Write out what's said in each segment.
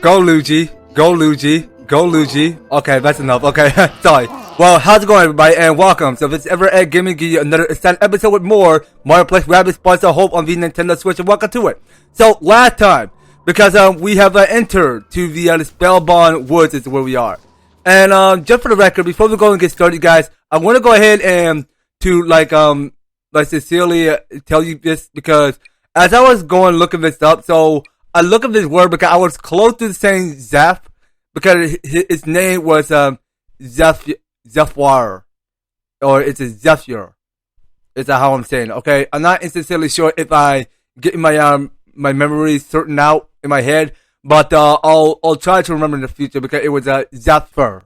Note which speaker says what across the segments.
Speaker 1: Go Luigi. Go Luigi. Go Luigi. Okay, that's enough. Okay, sorry. Well, how's it going, everybody, and welcome. So, if it's ever Ed Gaming, give you another exciting episode with more Mario plus Rabbids Sparks of Hope on the Nintendo Switch, and welcome to it. So, last time, because we have entered to the Spellbound Woods is where we are. And just for the record, before we go and get started, guys, I want to go ahead and to sincerely tell you this, because as I was going looking this up, so I looked at this word because I was close to saying Zeph, because his name was Zephyr, or it's a Zephyr. Is that how I'm saying it? Okay, I'm not sincerely sure if I get my my memories certain out in my head, but I'll try to remember in the future, because it was a Zephyr.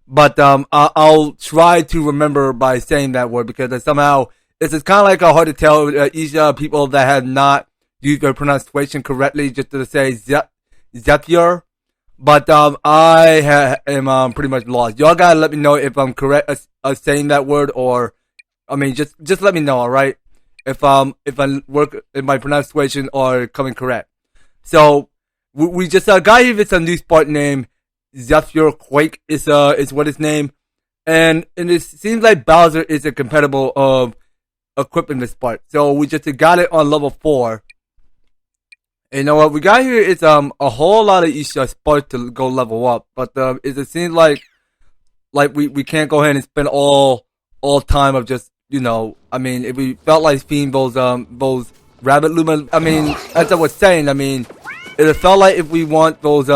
Speaker 1: But I'll try to remember by saying that word, because somehow it's kind of like hard to tell each people that have not used their pronunciation correctly just to say Zephyr. But I am pretty much lost. Y'all gotta let me know if I'm correct saying that word, or I mean just let me know, all right? If I work in my pronunciation or coming correct. So we just got here with a new spot named Zephyr Quake is what his name, and it seems like Bowser is a compatible of equipping this part. So we just got it on level 4. And you know what we got here is a whole lot of each spot to go level up, but it seems like we can't go ahead and spend all time of just, you know, I mean, if we felt like feeding those rabbit luma, I mean, as I was saying, I mean, it felt like if we want those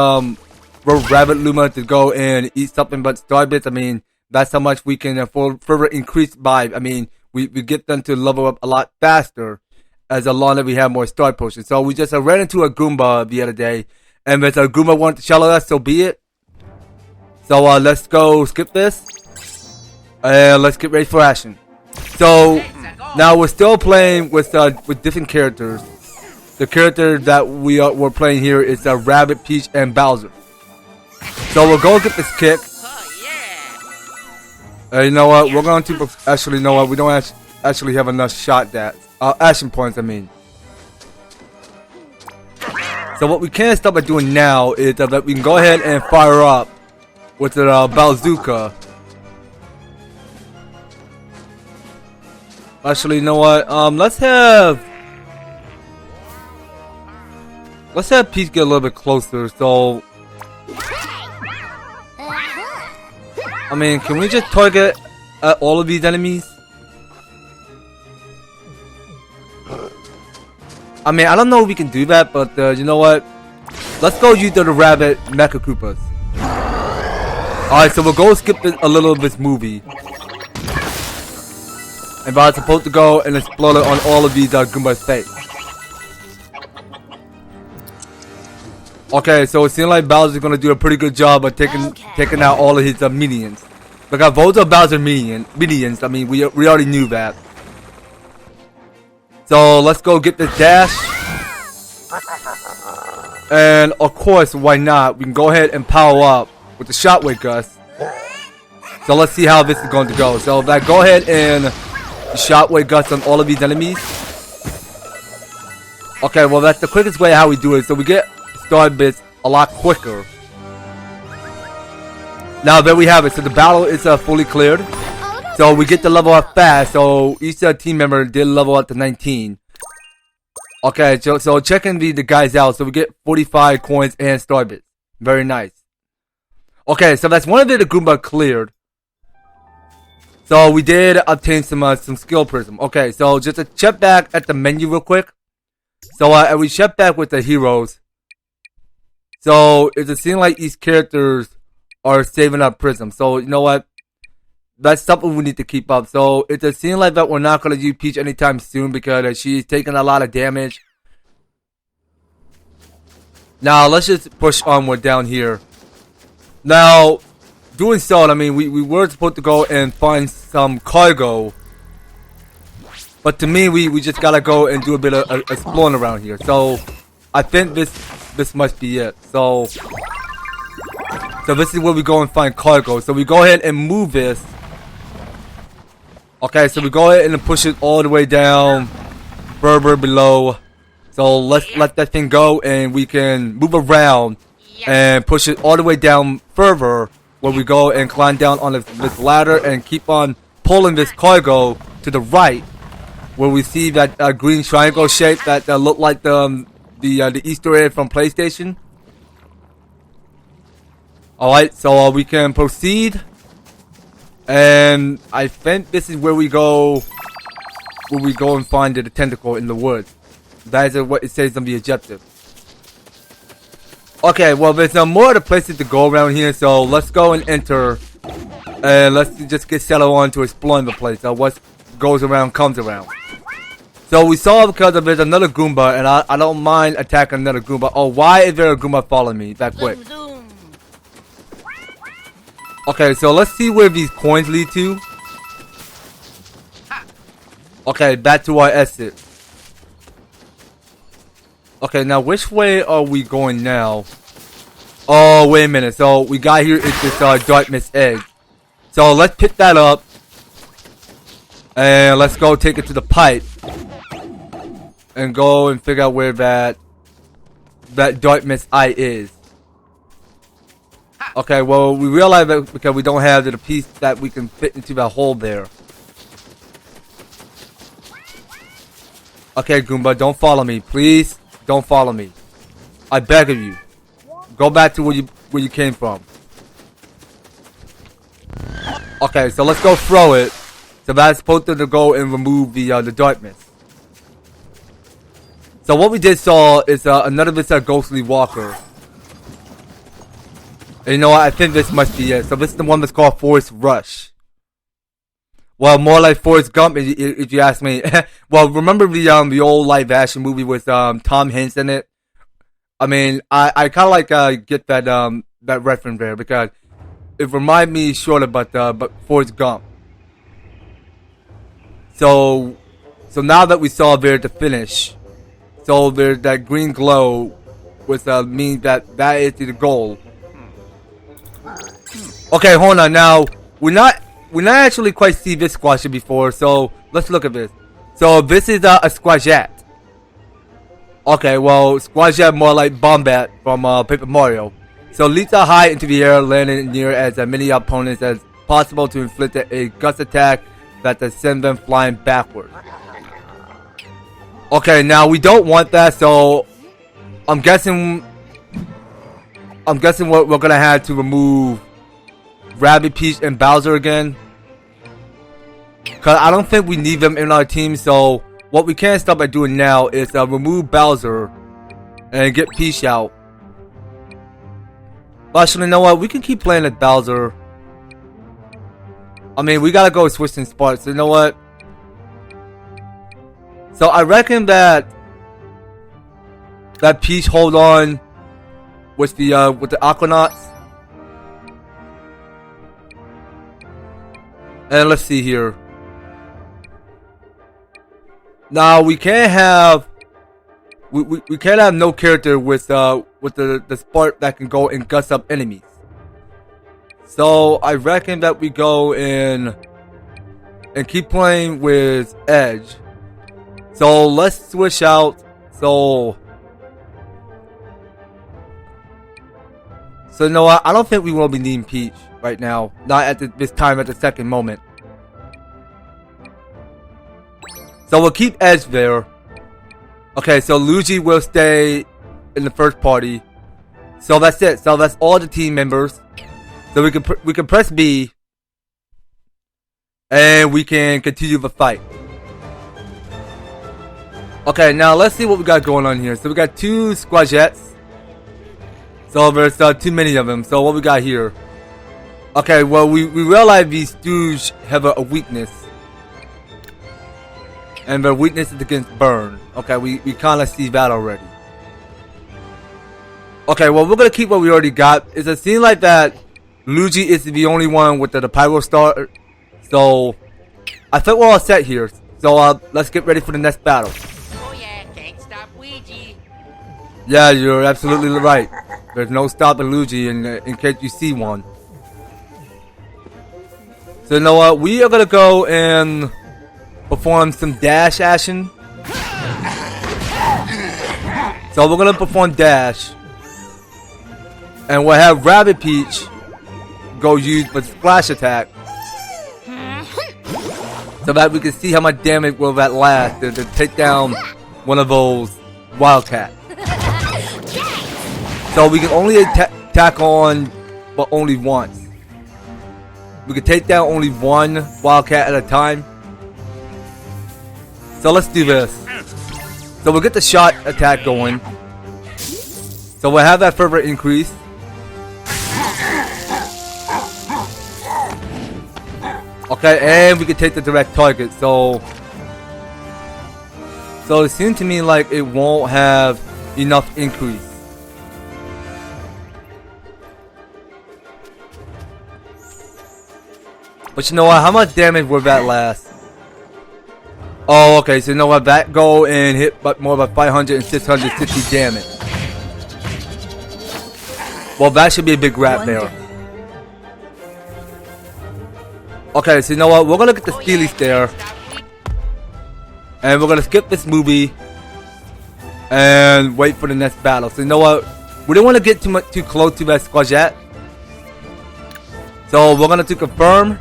Speaker 1: rabbit luma to go and eat something but star bits, I mean, that's how much we can further increase by. I mean, we get them to level up a lot faster as long as we have more star potions. So we just ran into a Goomba the other day, and if a Goomba wanted to shallow us, so be it. So let's go skip this, and let's get ready for action. So now we're still playing with different characters. The character that we're playing here is Rabbit, Peach, and Bowser. So we'll go get this kick. You know what? We're going to actually, you know what? We don't actually have enough action points. I mean. So what we can start by doing now is that we can go ahead and fire up with the bazooka. Actually, you know what? Let's have Peach get a little bit closer. So, I mean, can we just target all of these enemies? I mean, I don't know if we can do that, but you know what? Let's go use the rabbit Mecha Koopas. Alright, so we'll go skip a little of this movie. And Bowser's supposed to go and explode it on all of these Goombas' face. Okay, so it seems like Bowser's gonna do a pretty good job of taking out all of his minions. Because those are Bowser minions. I mean, we already knew that. So let's go get this dash. And of course, why not? We can go ahead and power up with the Shockwave Gust. So let's see how this is going to go. So if I go ahead and Shockwave Gust on all of these enemies. Okay, well that's the quickest way how we do it. So we get star bits a lot quicker. Now there we have it. So the battle is fully cleared. So we get the level up fast. So each team member did level up to 19. Okay, so checking the guys out. So we get 45 coins and star bits. Very nice. Okay, so that's one of the Goomba cleared. So we did obtain some skill prism. Okay, so just to check back at the menu real quick. So we check back with the heroes. So it seems like these characters are saving up prism. So you know what? That's something we need to keep up. So it seems like that we're not going to use Peach anytime soon, because she's taking a lot of damage. Now let's just push onward down here. Now, doing so, I mean, we were supposed to go and find some cargo. But to me, we just gotta go and do a bit of exploring around here. So I think this must be it. So this is where we go and find cargo. So we go ahead and move this. Okay, so we go ahead and push it all the way down, further below. So let's let that thing go, and we can move around and push it all the way down further, where we go and climb down on this ladder and keep on pulling this cargo to the right, where we see that green triangle shape that looked like the Easter egg from PlayStation. Alright, so we can proceed. And I think this is where we go and find the tentacle in the woods. That is what it says on the objective. Okay, well, there's more other places to go around here, so let's go and enter. And let's just get settled on to exploring the place. So what goes around comes around. So we saw because there's another Goomba, and I don't mind attacking another Goomba. Oh, why is there a Goomba following me that quick? Okay, so let's see where these coins lead to. Okay, back to our exit. Okay, now which way are we going now? Oh, wait a minute. So we got here is this dark mist egg. So let's pick that up. And let's go take it to the pipe. And go and figure out where that dark mist eye is. Okay, well, we realize that because we don't have the piece that we can fit into that hole there. Okay, Goomba, don't follow me. Please, don't follow me. I beg of you. Go back to where you came from. Okay, so let's go throw it. So that's supposed to go and remove the darkness. So what we just saw is another this ghostly walker. And you know what? I think this must be it. So this is the one that's called Forest Rush. Well, more like Forrest Gump, if you ask me. Well, remember the old live action movie with Tom Hanks in it? I mean, I kind of like get that reference there because it reminds me sort of but Forrest Gump. So now that we saw there the finish, so there's that green glow, which means that is the goal. Okay, hold on. Now we're not actually quite see this squasher before, so let's look at this. So this is a squashette. Okay, well, squashette more like Bombat from Paper Mario. So leaps out high into the air, landing near as many opponents as possible to inflict a gust attack that will send them flying backward. Okay, now we don't want that, so I'm guessing what we're gonna have to remove Rabbid, Peach, and Bowser again. Cause I don't think we need them in our team, so what we can start by doing now is remove Bowser and get Peach out. But actually, you know what? We can keep playing as Bowser. I mean, we gotta go switch some spots. You know what? So I reckon that Peach hold on with the Aquanauts. And let's see here. Now we can't have we can't have no character with the spark that can go and gust up enemies. So I reckon that we go and keep playing with Edge. So let's switch out. So you know what? I don't think we will be needing Peach right now. Not at this time, at the second moment. So we'll keep Edge there. Okay, so Luigi will stay in the first party. So that's it. So that's all the team members. So we can press B, and we can continue the fight. Okay, now let's see what we got going on here. So we got two Squajettes. So there's too many of them. So what we got here? Okay, well we realize these Stooge have a weakness. And their weakness is against burn. Okay, we kind of see that already. Okay, well we're going to keep what we already got. It seems like that Luigi is the only one with the Pyro Star. So I think we're all set here. So let's get ready for the next battle.
Speaker 2: Oh yeah, can't stop Luigi.
Speaker 1: Yeah, you're absolutely right. There's no stopping Luigi in case you see one. So you know what? We are going to go and perform some dash action. So we're going to perform dash. And we'll have Rabbid Peach go use the splash attack. So that we can see how much damage will that last to take down one of those wildcats. So we can only attack on, but only once. We can take down only one wildcat at a time. So let's do this. So we'll get the shot attack going. So we'll have that further increase. Okay, and we can take the direct target. So it seems to me like it won't have enough increase. But you know what? How much damage will that last? Oh, okay. So you know what? That go and hit but more about 500 and 660 damage. Well, that should be a big grab there. Okay, so you know what? We're gonna get the Steely Stare. And we're gonna skip this movie. And wait for the next battle. So you know what? We don't want to get too close to that Squajette. So we're gonna confirm.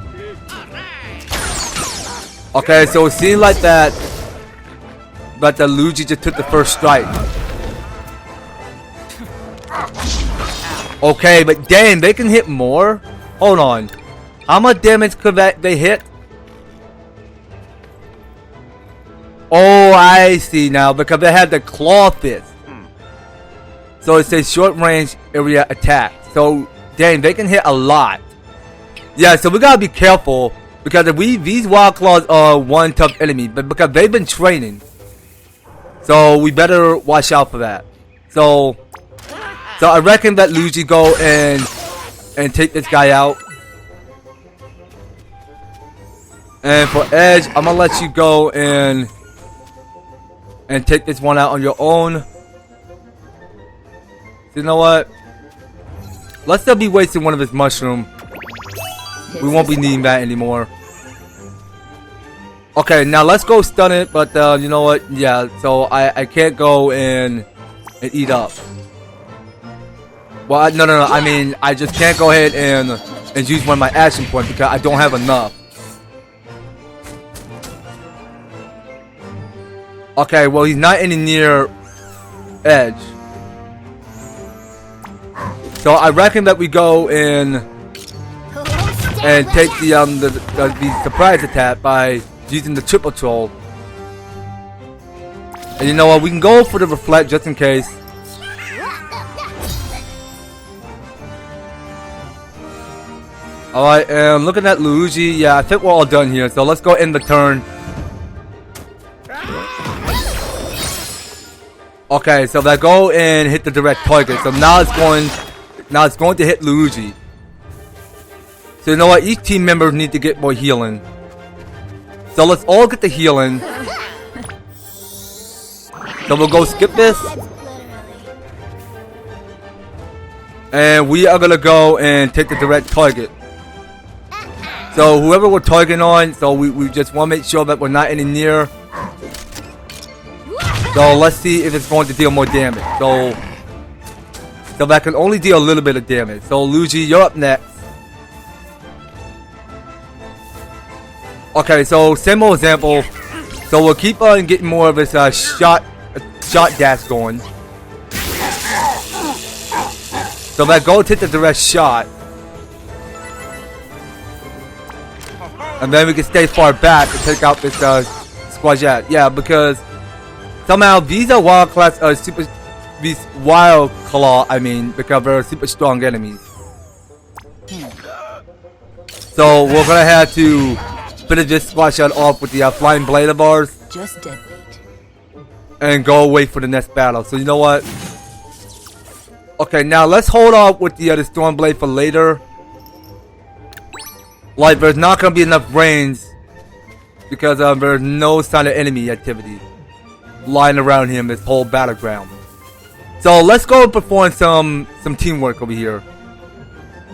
Speaker 1: Okay, so it seems like that. But the Luigi just took the first strike. Okay, but dang, they can hit more? Hold on. How much damage could they hit? Oh, I see now. Because they have the claw fist. So it's a short range area attack. So, dang, they can hit a lot. Yeah, so we gotta be careful. Because these Wild Claws are one tough enemy. But because they've been training. So we better watch out for that. So I reckon that Luigi go and take this guy out. And for Edge, I'm gonna let you go and take this one out on your own. So you know what? Let's still be wasting one of his mushroom. We won't be needing that anymore. Okay, now let's go stun it. But you know what? Yeah, so I can't go and eat up. Well, no. I mean, I just can't go ahead and use one of my action points because I don't have enough. Okay, well, he's not any near Edge. So I reckon that we go and take the surprise attack by using the triple troll. And you know what? We can go for the reflect just in case. Alright, and looking at Luigi, yeah, I think we're all done here. So let's go end the turn. Okay, so that go and hit the direct target. So now it's going to hit Luigi. So you know what? Each team member need to get more healing. So let's all get the healing. So we'll go skip this. And we are gonna go and take the direct target. So whoever we're targeting on, so we just want to make sure that we're not any near. So let's see if it's going to deal more damage. So that can only deal a little bit of damage. So Luigi, you're up next. Okay, so same old example. So we'll keep on getting more of this shot dash going. So that go take the direct shot. And then we can stay far back to take out this Squajette. Yeah, because somehow these are wild class these wild claw, I mean, because they're super strong enemies. So we're gonna have to finish this Squajette off with the flying blade of ours.
Speaker 3: Just deadweight.
Speaker 1: And go wait for the next battle. So you know what? Okay, now let's hold off with the storm blade for later. Like, there's not gonna be enough range because there's no sign of enemy activity lying around him this whole battleground. So let's go and perform some teamwork over here.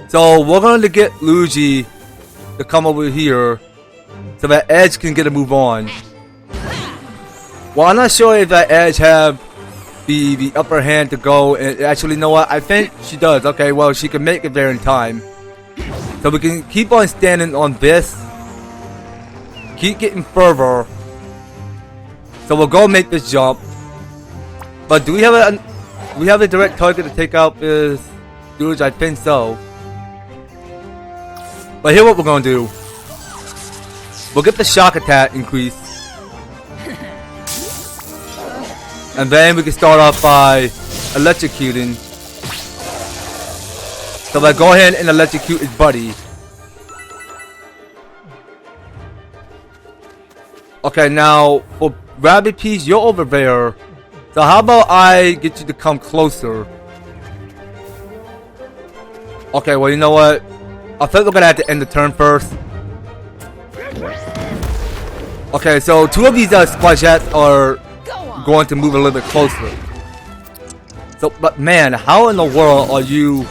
Speaker 1: So we're going to get Luigi to come over here so that Edge can get a move on. Well, I'm not sure if that Edge have the upper hand to go. And actually, you know what? I think she does. Okay, well, she can make it there in time. So we can keep on standing on this. Keep getting further. So we'll go make this jump. But do we have a direct target to take out this dude? I think so. But here's what we're gonna do. We'll get the shock attack increase. And then we can start off by electrocuting. So let's go ahead and electrocute his buddy. Okay, now for Rabbit Peach, you're over there. So how about I get you to come closer? Okay, well, you know what? I think we're gonna have to end the turn first. Okay, so two of these squashats are going to move a little bit closer. So, but man, how in the world are you?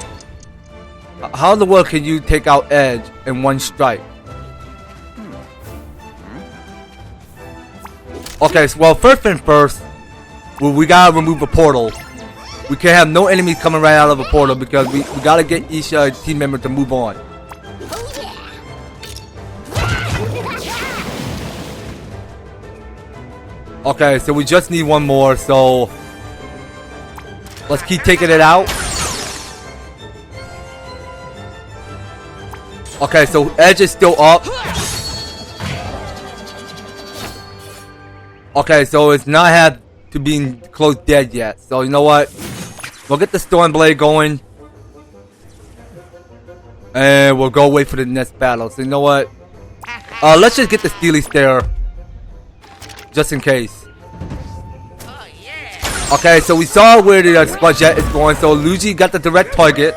Speaker 1: How in the world can you take out Edge in one strike? Okay, so well, first thing first, well, we gotta remove a portal. We can't have no enemies coming right out of a portal because we gotta get each team member to move on. Okay, so we just need one more, so let's keep taking it out. Okay, so Edge is still up. Okay, so it's not had to be close dead yet. So you know what? We'll get the Storm Blade going. And we'll go wait for the next battle. So you know what? Let's just get the Steely Stare. Just in case. Okay, so we saw where the Squadjet is going. So Luigi got the direct target.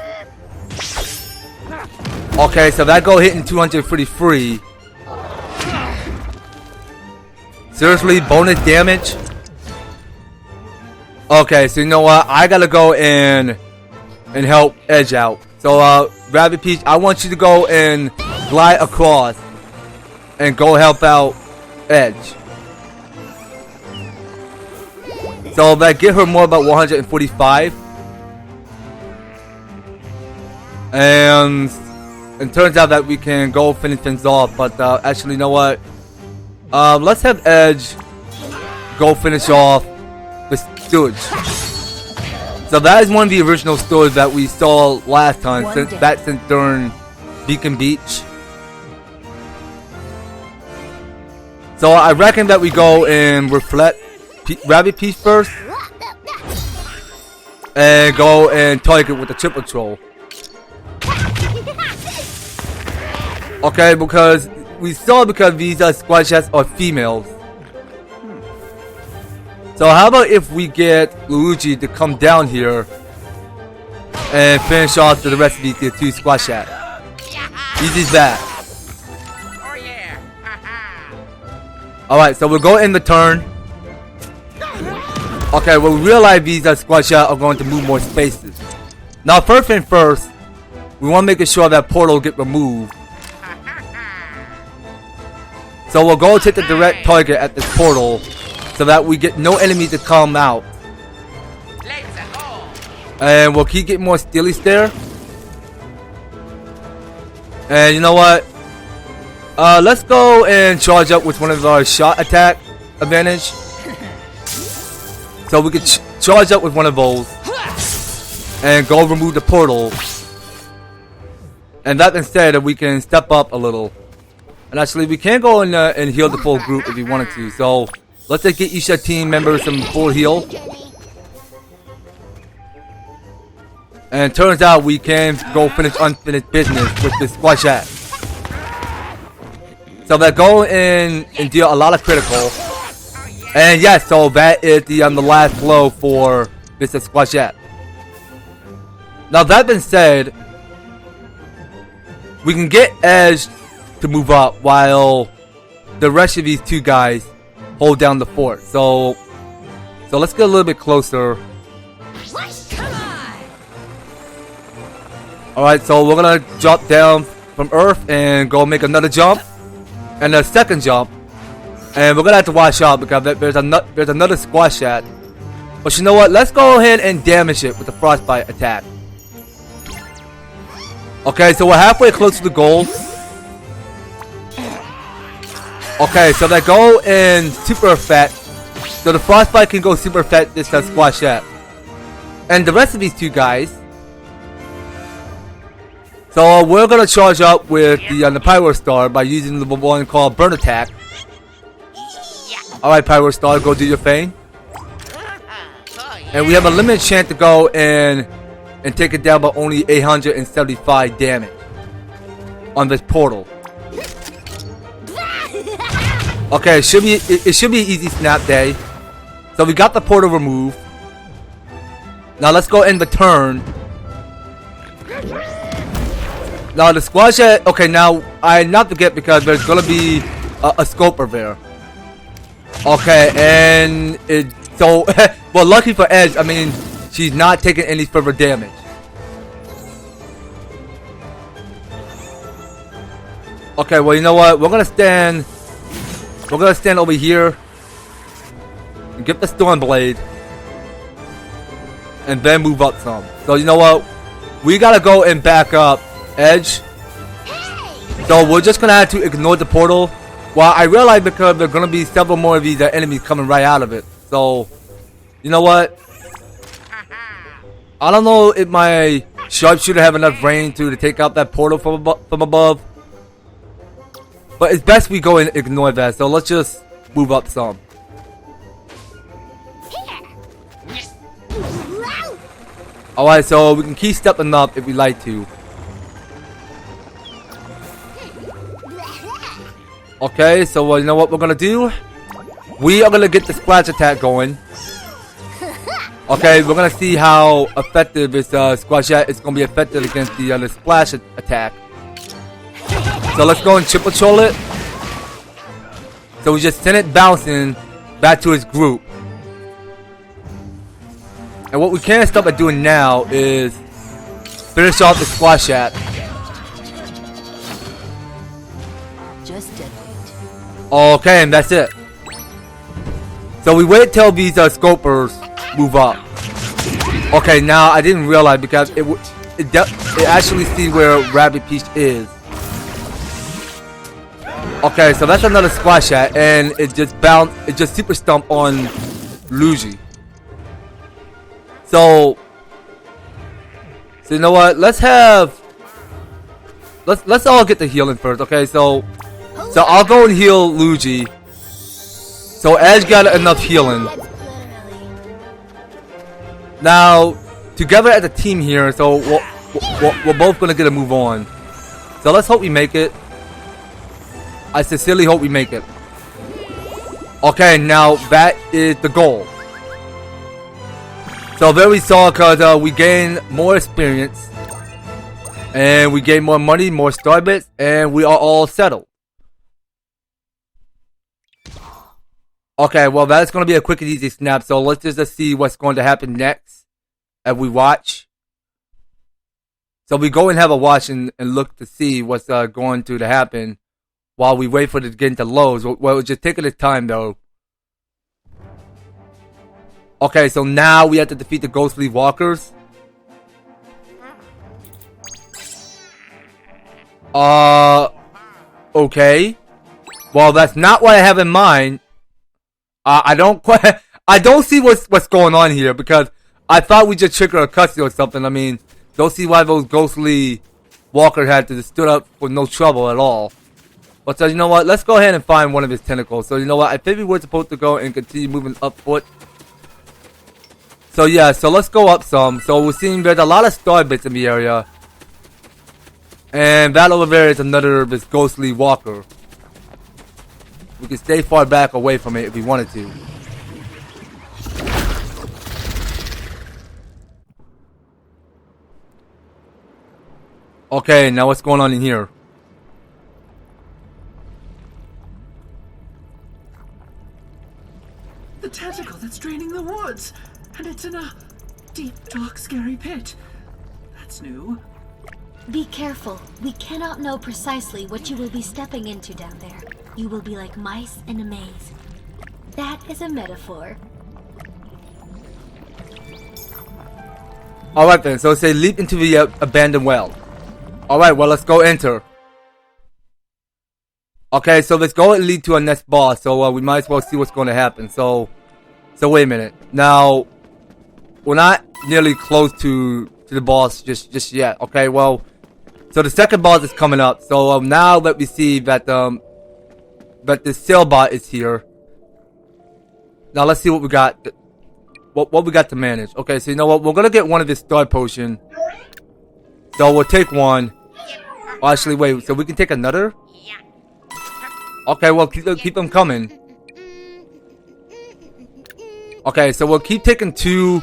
Speaker 1: Okay, so that go hitting 233. Seriously, bonus damage? Okay, so you know what? I gotta go and help Edge out. So, Rabbit Peach, I want you to go and glide across and go help out Edge. So that give her more about 145. And it turns out that we can go finish things off. But actually, you know what? Let's have Edge go finish off the stewage. So that is one of the original stores that we saw last time, since during Beacon Beach. So I reckon that we go and reflect Rabbit Peach first, and go and target with the triple troll. Okay, because we saw because these squashats are females. So how about if we get Luigi to come down here and finish off the rest of these two squashats? Easy as that.
Speaker 2: Oh yeah.
Speaker 1: Alright, so we'll go in the turn. Okay, well we realize these squashats are going to move more spaces. Now first thing first, we want to make sure that portal get removed. So we'll go take the direct target at this portal so that we get no enemies to come out.
Speaker 2: Let's go.
Speaker 1: And we'll keep getting more Steely Stare. And you know what? Let's go and charge up with one of our shot attack advantage. So we can charge up with one of those and go remove the portal. And that instead we can step up a little. And actually we can go and heal the full group if we wanted to. So let's just get each team member some full heal. And it turns out we can go finish unfinished business with this squashat. So they're going in and deal a lot of critical. And yes, so that is the last blow for this squashat. Now that being said, we can get Edge to move up while the rest of these two guys hold down the fort. So let's get a little bit closer. Alright, so we're gonna drop down from Earth and go make another jump and a second jump. And we're gonna have to watch out because there's another squashat But you know what? Let's go ahead and damage it with the frostbite attack. Okay, so we're halfway close to the goal. Okay, so they go in super effect. So the frostbite can go super effect. This does Squashette. And the rest of these two guys. So we're gonna charge up with the Pyro Star by using the one called Burn Attack. Alright, Pyro Star, go do your thing. And we have a limited chance to go and take it down by only 875 damage on this portal. Okay, it should be an easy snap day. So we got the portal removed. Now let's go end the turn. Now the Squashette. Okay, now I not forget because there's gonna be a scoper there. Okay, and it so well, lucky for Edge. I mean, she's not taking any further damage. Okay, well, you know what? We're gonna stand over here and get the Storm Blade, and then move up some. So you know what? We gotta go and back up Edge. So we're just gonna have to ignore the portal. Well, I realize because there are gonna be several more of these enemies coming right out of it. So, you know what? I don't know if my sharpshooter have enough range to take out that portal from above. But it's best we go and ignore that. So let's just move up some. Alright, so we can keep stepping up if we like to. Okay, so you know what we're gonna do? We are gonna get the splash attack going. Okay, we're gonna see how effective this Squashette is gonna be effective against the splash attack. So let's go and triple troll it. So we just send it bouncing back to its group. And what we can't stop at doing now is finish off the Squashette. Okay, and that's it. So we wait till these scopers move up. Okay, now I didn't realize because it actually see where Rabbid Peach is. Okay, so that's another Squashette, and it just super stomp on Luigi. So you know what? Let's all get the healing first. Okay, so I'll go and heal Luigi. So Edge got enough healing. Now together as a team here, so we're both gonna get a move on. So let's hope we make it. I sincerely hope we make it. Okay, now that is the goal. So there we saw because we gain more experience. And we gain more money, more star bits, and we are all settled. Okay, well that's going to be a quick and easy snap. So let's just see what's going to happen next as we watch. So we go and have a watch and look to see what's going to happen. While we wait for it to get into lows. Well, it's just taking its time though. Okay, so now we have to defeat the ghostly walkers. Okay. Well, that's not what I have in mind. I don't see what's going on here because I thought we just triggered a cutscene or something. I mean, don't see why those ghostly walkers had to stood up with no trouble at all. But so you know what? Let's go ahead and find one of his tentacles. So you know what? I think we were supposed to go and continue moving up foot. So yeah, so let's go up some. So we're seeing there's a lot of star bits in the area. And that over there is another this ghostly walker. We can stay far back away from it if we wanted to. Okay, now what's going on in here?
Speaker 3: The tentacle that's draining the woods. And it's in a deep, dark, scary pit. That's new.
Speaker 4: Be careful. We cannot know precisely what you will be stepping into down there. You will be like mice in a maze. That is a metaphor.
Speaker 1: Alright then, so say leap into the abandoned well. Alright, well let's go enter. Okay, so let's go and lead to our next boss, so we might as well see what's going to happen. So wait a minute. Now, we're not nearly close to the boss just yet. Okay, well, so the second boss is coming up. So now let me see that that the sailbot is here. Now let's see what we got. What we got to manage. Okay, so you know what? We're gonna get one of this star potion. So we'll take one. Oh, actually, wait. So we can take another. Okay, well keep them coming. Okay, so we'll keep taking 2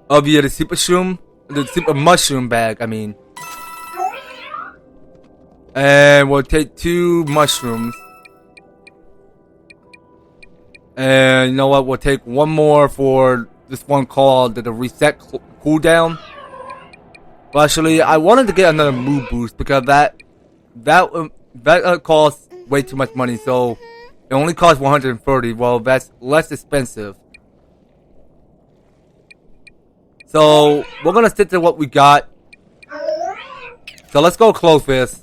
Speaker 1: of the super mushroom bag. I mean, and we'll take 2 mushrooms. And you know what? We'll take 1 more for this one called the reset cooldown. But actually, I wanted to get another mood boost because that costs way too much money. So it only costs 130. Well, that's less expensive. So we're gonna stick to what we got. So let's go close this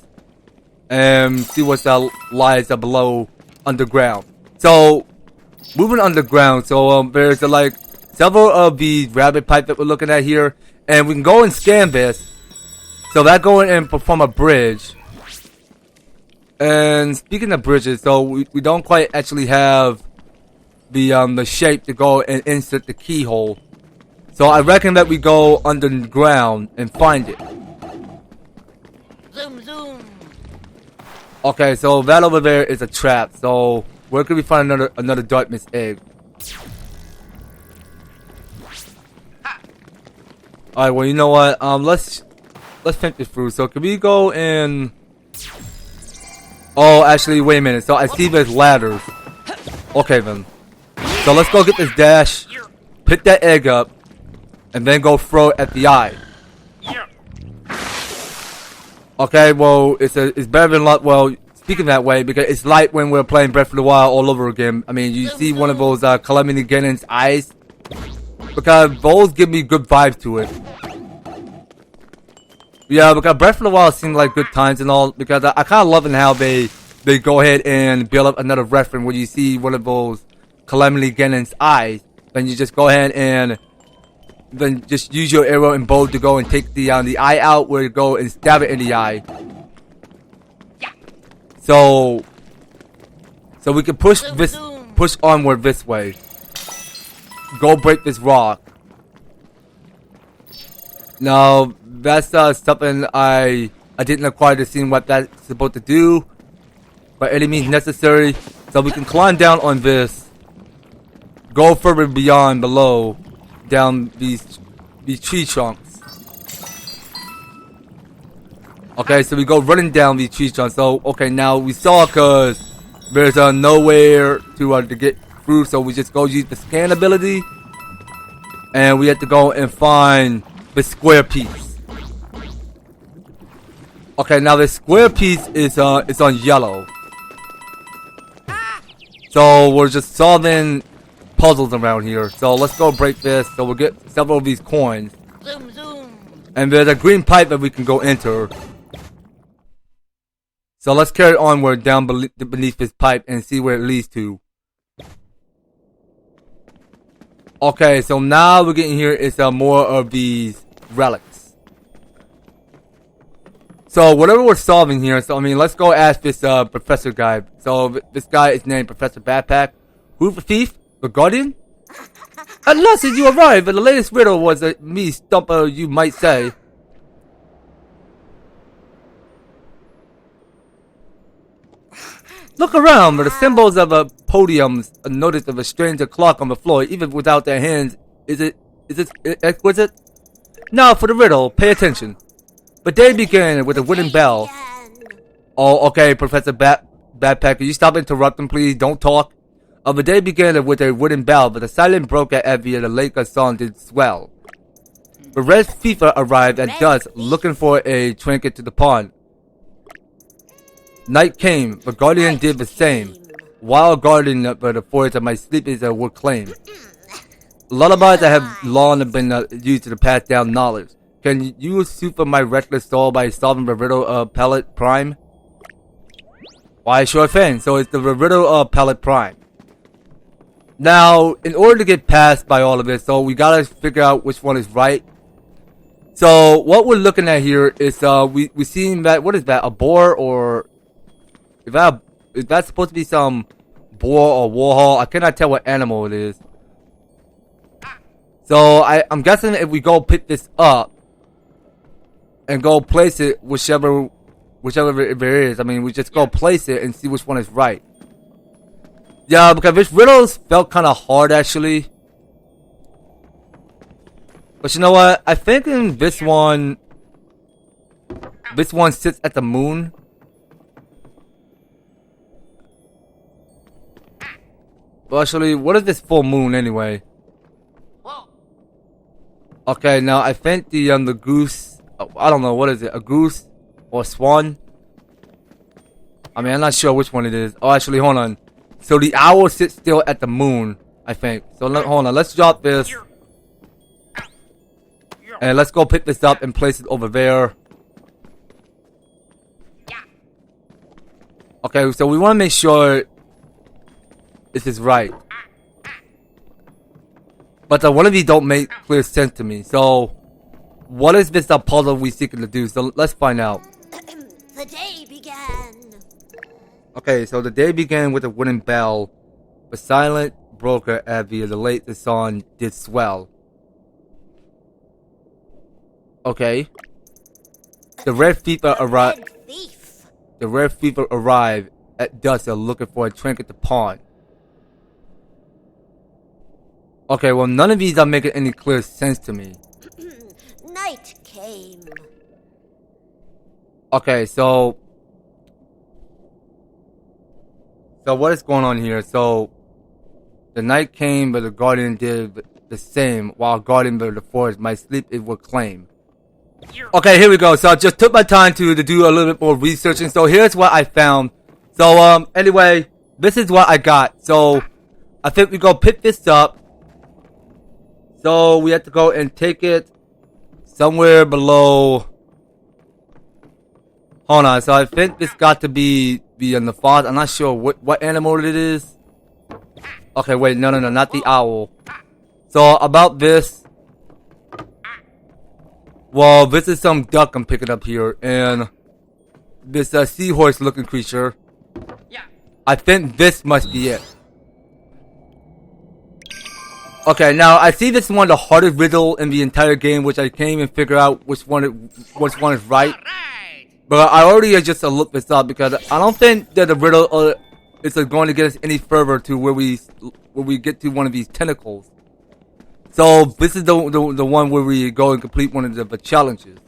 Speaker 1: and see what's lies below underground. So moving underground, so there's like several of the rabbit pipe that we're looking at here, and we can go and scan this. So that going and perform a bridge. And speaking of bridges, so we don't quite actually have the shape to go and insert the keyhole. So I reckon that we go underground and find it.
Speaker 2: Zoom, zoom.
Speaker 1: Okay, so that over there is a trap. So where could we find another darkness egg? Alright, well you know what? Let's think this through. So can we go and oh, actually, wait a minute. So I see there's ladders. Okay then. So let's go get this dash, pick that egg up, and then go throw it at the eye. Okay, well, it's better than luck. Well, speaking that way, because it's like when we're playing Breath of the Wild all over again. I mean, you see one of those Calamity Ganon's eyes, because those give me good vibes to it. Yeah, because Breath of the Wild seemed like good times and all, because I kind of loving how they go ahead and build up another reference when you see one of those Calamity Ganon's eyes. Then you just go ahead and then just use your arrow and bow to go and take the eye out, where you go and stab it in the eye. So we can push onward this way. Go break this rock. Now that's something I didn't acquire to see what that's supposed to do, by any means necessary. So we can climb down on this, go further beyond below, down these tree trunks. Okay, so we go running down these tree trunks. So okay, now we saw because there's nowhere to get through, so we just go use the scan ability, and we have to go and find the square piece. Okay, now the square piece is on yellow. So we're just solving puzzles around here. So let's go break this. So we'll get several of these coins.
Speaker 2: Zoom, zoom.
Speaker 1: And there's a green pipe that we can go enter. So let's carry onward down beneath this pipe and see where it leads to. Okay, so now we're getting here is more of these relics. So whatever we're solving here, so I mean, let's go ask this professor guy. So this guy is named Professor Backpack. Who's the thief? The guardian? At last did you arrive, and the latest riddle was a me stumper, you might say. Look around, the symbols of a podiums, a notice of a stranger clock on the floor, even without their hands. Is it exquisite? Now for the riddle, pay attention. The day began with a wooden bell. Oh, okay, Professor Backpack, can you stop interrupting, please? Don't talk. The day began with a wooden bell, but the silence broke at Evie and the lake of song did swell. The red FIFA arrived at dusk, looking for a trinket to the pond. Night came, the guardian did the same. Wild guardian, but the forest of my sleep is would claim. lullabies that have long been used to pass down knowledge. Can you soothe my restless soul by solving the riddle of Pellet Prime? Why, sure thing. So it's the riddle of Pellet Prime. Now, in order to get past by all of this, so we gotta figure out which one is right. So what we're looking at here is we seen that, what is that, a boar, or is that supposed to be some boar or warhol? I cannot tell what animal it is. So I'm guessing if we go pick this up and go place it whichever it is, I mean, we just go place it and see which one is right. Yeah, because this riddles felt kind of hard actually. But you know what? I think in this one sits at the moon. Well, actually, what is this full moon anyway? Okay, now I think the goose. I don't know, what is it? A goose or swan? I mean, I'm not sure which one it is. Oh, actually, hold on. So the owl sits still at the moon, I think. So hold on, let's drop this. And let's go pick this up and place it over there. Okay, so we want to make sure this is right. But one of these don't make clear sense to me. So, what is this puzzle we seeking to do? So let's find out.
Speaker 5: The day began.
Speaker 1: Okay, so the day began with a wooden bell. A silent broker at the late the sun did swell. Okay. The red fever arrived. The red fever arrived at dusk looking for a trinket to pawn. Okay, well, none of these are making any clear sense to me.
Speaker 5: Night came.
Speaker 1: Okay, so what is going on here? So the night came, but the guardian did the same. While guardian of the forest, my sleep it would claim. Okay, here we go. So I just took my time to do a little bit more researching. So here's what I found. So anyway, this is what I got. So I think we go pick this up. So we have to go and take it somewhere below. Hold on. So I think this got to be in the forest. I'm not sure what animal it is. Okay, wait, no, not the owl. So about this. Well, this is some duck I'm picking up here, and this seahorse-looking creature. I think this must be it. Okay, now I see this is one of the hardest riddle in the entire game, which I can't even figure out which one is right. But I already just looked this up because I don't think that the riddle is going to get us any further to where we get to one of these tentacles. So this is the one where we go and complete one of the challenges.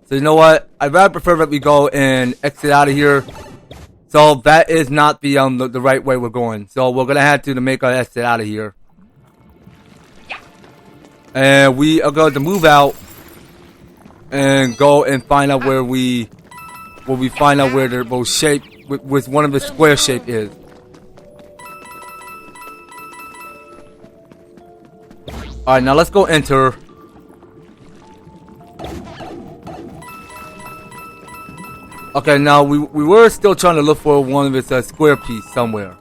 Speaker 1: So you know what? I'd rather prefer that we go and exit out of here. So that is not the right way we're going. So we're gonna have to make our exit out of here. And we are going to move out and go and find out where the shape with one of the square shape is. Alright, now let's go enter. Okay, now we were still trying to look for one of its square piece somewhere.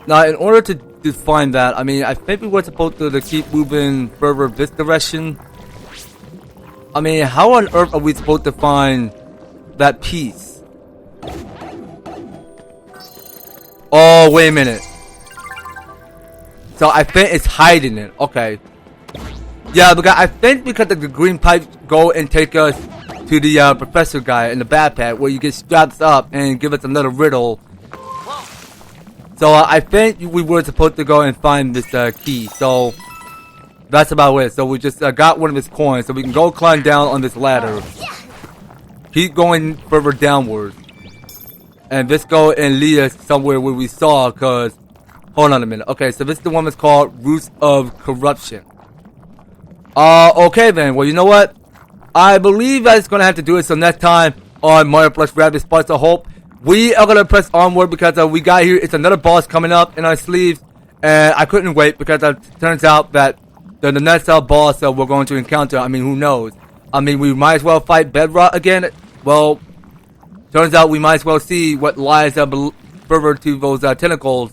Speaker 1: Now, in order to find that, I mean, I think we were supposed to keep moving further this direction. I mean, how on earth are we supposed to find that piece? Oh, wait a minute. So I think it's hiding it. Okay. Yeah, because I think because the green pipes go and take us to the professor guy in the backpack where you get strapped up and give us another riddle. So I think we were supposed to go and find this key. So that's about it. So we just got one of his coins, so we can go climb down on this ladder. Keep going further downwards, and just go and lead us somewhere where we saw. Cause hold on a minute. Okay, so this is the one that's called Roots of Corruption. Okay then. Well, you know what? I believe that's gonna have to do it. So next time on Mario Plus Rabbids Sparks of Hope, we are gonna press onward because we got here. It's another boss coming up in our sleeves, and I couldn't wait because it turns out that the next boss we're going to encounter, I mean, who knows? I mean, we might as well fight Bedrock again. Well, turns out we might as well see what lies further to those tentacles.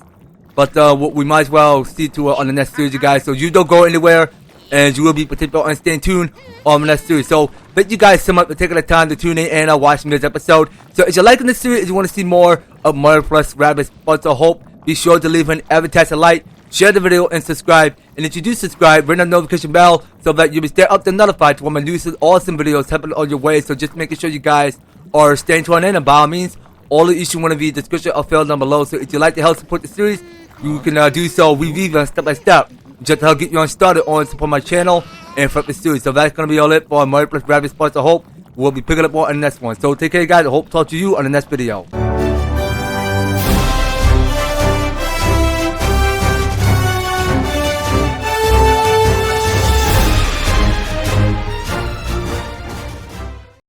Speaker 1: But what we might as well see to on the next series, you guys. So you don't go anywhere, and you will be participating and staying tuned on the next series. So thank you guys so much for taking the time to tune in and watching this episode. So if you're liking this series, if you want to see more of Mario Plus Rabbids Sparks of Hope, be sure to leave an EverTastic like, share the video, and subscribe. And if you do subscribe, ring the notification bell so that you'll be stay up to notified to when my new awesome videos happen on your way. So just making sure you guys are staying tuned in, and by all means, all the issues want to be description or field down below. So if you'd like to help support the series, you can do so with Viva step by step, just to help get you on started on support my channel and for the series. So that's gonna be all it for Mario Plus Rabbids Sparks of Hope. We'll be picking up more on the next one. So take care, guys. I hope to talk to you on the next video.